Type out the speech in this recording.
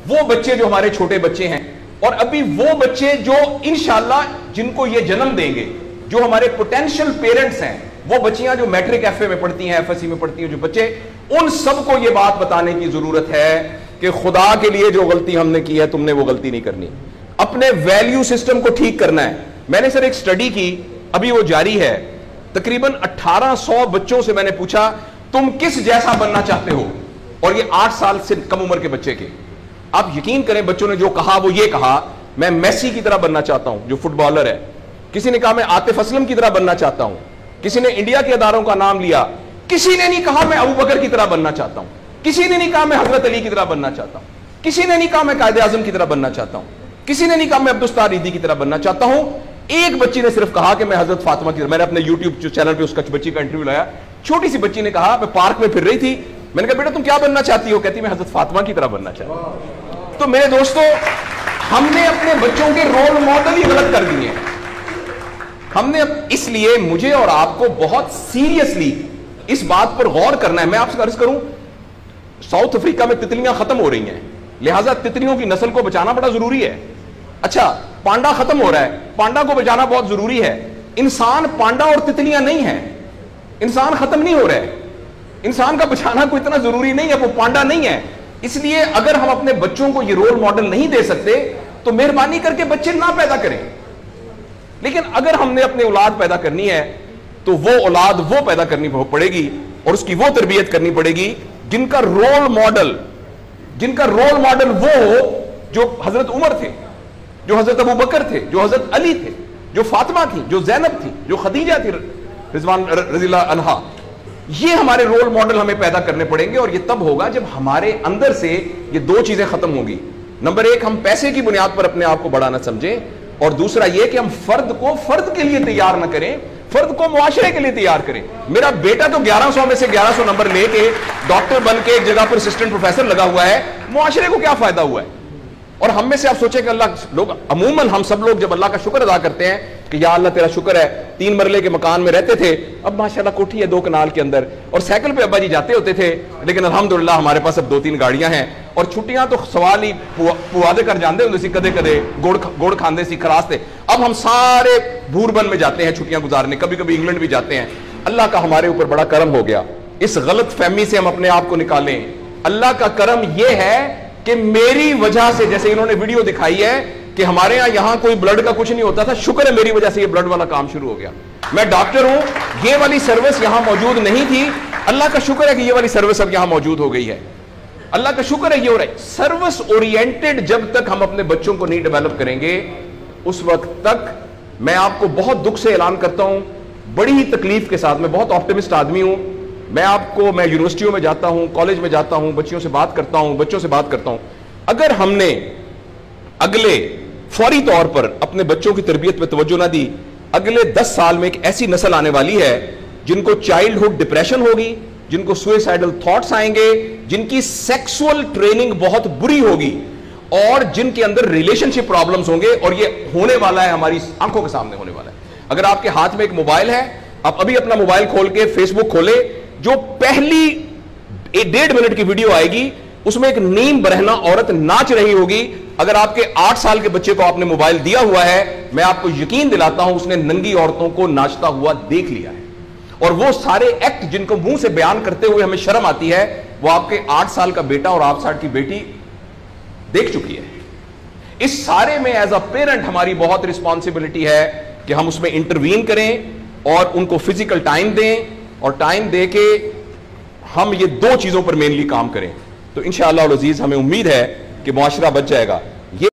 वो बच्चे जो हमारे छोटे बच्चे हैं, और अभी वो बच्चे जो इंशाल्लाह जिनको ये जन्म देंगे, जो हमारे पोटेंशियल पेरेंट्स हैं, वो बच्चियां जो मैट्रिक एफए में पढ़ती हैं, एफएससी में पढ़ती हैं, जो बच्चे, उन सबको ये बात बताने की जरूरत है कि खुदा के लिए जो गलती हमने की है, तुमने वो गलती नहीं करनी। अपने वैल्यू सिस्टम को ठीक करना है। मैंने सर एक स्टडी की, अभी वो जारी है, तकरीबन 1800 बच्चों से मैंने पूछा तुम किस जैसा बनना चाहते हो, और ये 8 साल से कम उम्र के बच्चे के। आप यकीन करें बच्चों ने जो कहा वो ये कहा, मैं मेसी की तरह बनना चाहता हूं जो फुटबॉलर है। किसी ने कहा मैं आतिफ असलम की तरह बनना चाहता हूं। किसी ने इंडिया के अदारों का नाम लिया। किसी ने नहीं कहा मैं अबू बकर की तरह बनना चाहता हूं। किसी ने नहीं कहा मैं हजरत अली की तरह बनना चाहता हूं। किसी ने नहीं कहा मैं कायदे आजम की तरह बनना चाहता हूं। किसी ने नहीं कहा मैं अब्दुस्तार ईदी की तरह बनना चाहता हूं। एक बच्ची ने सिर्फ कहा कि मैं हजरत फातिमा की तरह। मैंने अपने यूट्यूब चैनल पे उसका बच्ची का इंटरव्यू लाया। छोटी सी बच्ची ने कहा, मैं पार्क में फिर रही थी, मैंने कहा बेटा तुम क्या बनना चाहती हो? कहती मैं हजरत फातिमा की तरह बनना चाहती हूं। तो मेरे दोस्तों, हमने अपने बच्चों के रोल मॉडल ही गलत कर दिए हैं। हमने, इसलिए मुझे और आपको बहुत सीरियसली इस बात पर गौर करना है। मैं आपसे अर्ज करूं, साउथ अफ्रीका में तितलियां खत्म हो रही हैं, लिहाजा तितलियों की नस्ल को बचाना बड़ा जरूरी है। अच्छा, पांडा खत्म हो रहा है, पांडा को बचाना बहुत जरूरी है। इंसान पांडा और तितलियां नहीं है, इंसान खत्म नहीं हो रहा है, इंसान का बचाना कोई इतना जरूरी नहीं है, वो पांडा नहीं है। इसलिए अगर हम अपने बच्चों को ये रोल मॉडल नहीं दे सकते तो मेहरबानी करके बच्चे ना पैदा करें। लेकिन अगर हमने अपनी औलाद पैदा करनी है तो वो औलाद वो पैदा करनी पड़ेगी और उसकी वो तरबियत करनी पड़ेगी जिनका रोल मॉडल वो हो जो हजरत उमर थे, जो हजरत अबू बकर थे, जो हजरत अली थे, जो फातिमा थी, जो जैनब थी, जो खदीजा थी रिजवान रज़ियल्लाहु अन्हा। ये हमारे रोल मॉडल हमें पैदा करने पड़ेंगे और ये तब होगा जब हमारे अंदर से ये दो चीजें खत्म होंगी। नंबर एक, हम पैसे की बुनियाद पर अपने आप को बड़ा ना समझें, और दूसरा ये कि हम फर्द को फर्द के लिए तैयार ना करें, फर्द को मुआशरे के लिए तैयार करें। मेरा बेटा तो 1100 में से 1100 नंबर लेके डॉक्टर बन के एक जगह पर असिस्टेंट प्रोफेसर लगा हुआ है, मुआशरे को क्या फायदा हुआ है? और हम में से आप सोचें कि अल्लाह, लोग अमूमन हम सब लोग जब अल्लाह का शुक्र अदा करते हैं कि या अल्लाह तेरा शुक्र है 3 मरले के मकान में रहते थे, अब माशाल्लाह कोठी है 2 कनाल के अंदर, और साइकिल पे अब्बा जी जाते होते थे, लेकिन अल्हम्दुलिल्लाह हमारे पास अब 2-3 गाड़ियां हैं, और छुट्टियां तो सवाल ही पुआदे कर जाते होंगे सी, कदे कदे गुड़ खाते सी, खरासते। अब हम सारे भूरबन में जाते हैं छुट्टियां गुजारने, कभी कभी इंग्लैंड भी जाते हैं। अल्लाह का हमारे ऊपर बड़ा करम हो गया। इस गलत फहमी से हम अपने आप को निकालें। अल्लाह का करम यह है कि मेरी वजह से, जैसे इन्होंने वीडियो दिखाई है कि हमारे यहां कोई ब्लड का कुछ नहीं होता था, शुक्र है मेरी वजह से ये ब्लड वाला काम शुरू हो गया। मैं डॉक्टर हूं, ये वाली सर्विस यहां मौजूद नहीं थी, अल्लाह का शुक्र है कि ये वाली सर्विस अब यहां मौजूद हो गई है। अल्लाह का शुक्र है ये हो रहा है। सर्विस ओरिएंटेड जब तक हम अपने बच्चों को नहीं डेवलप करेंगे, उस वक्त तक मैं आपको बहुत दुख से ऐलान करता हूं, बड़ी ही तकलीफ के साथ, मैं बहुत ऑप्टिमिस्ट आदमी हूं, मैं यूनिवर्सिटियों में जाता हूं, कॉलेज में जाता हूं, बच्चों से बात करता हूं, अगर हमने अगले फौरी तौर पर अपने बच्चों की तरबियत पे तवज्जो ना दी, अगले 10 साल में एक ऐसी नस्ल आने वाली है जिनको चाइल्डहुड डिप्रेशन होगी, जिनको सुइसाइडल थॉट्स आएंगे, जिनकी सेक्सुअल ट्रेनिंग बहुत बुरी होगी, और जिनके अंदर रिलेशनशिप प्रॉब्लम्स होंगे, और ये होने वाला है, हमारी आंखों के सामने होने वाला है। अगर आपके हाथ में एक मोबाइल है, आप अभी अपना मोबाइल खोल के फेसबुक खोले, जो पहली 1.5 मिनट की वीडियो आएगी उसमें एक नीम बरहना औरत नाच रही होगी। अगर आपके 8 साल के बच्चे को आपने मोबाइल दिया हुआ है, मैं आपको यकीन दिलाता हूं उसने नंगी औरतों को नाचता हुआ देख लिया है, और वो सारे एक्ट जिनको मुंह से बयान करते हुए हमें शर्म आती है, वो आपके 8 साल का बेटा और 8 साल की बेटी देख चुकी है। इस सारे में एज अ पेरेंट हमारी बहुत रिस्पॉन्सिबिलिटी है कि हम उसमें इंटरवीन करें और उनको फिजिकल टाइम दें, और टाइम दे के हम ये 2 चीजों पर मेनली काम करें, तो इंशाअल्लाह अज़ीज हमें उम्मीद है कि मुआशरा बच जाएगा।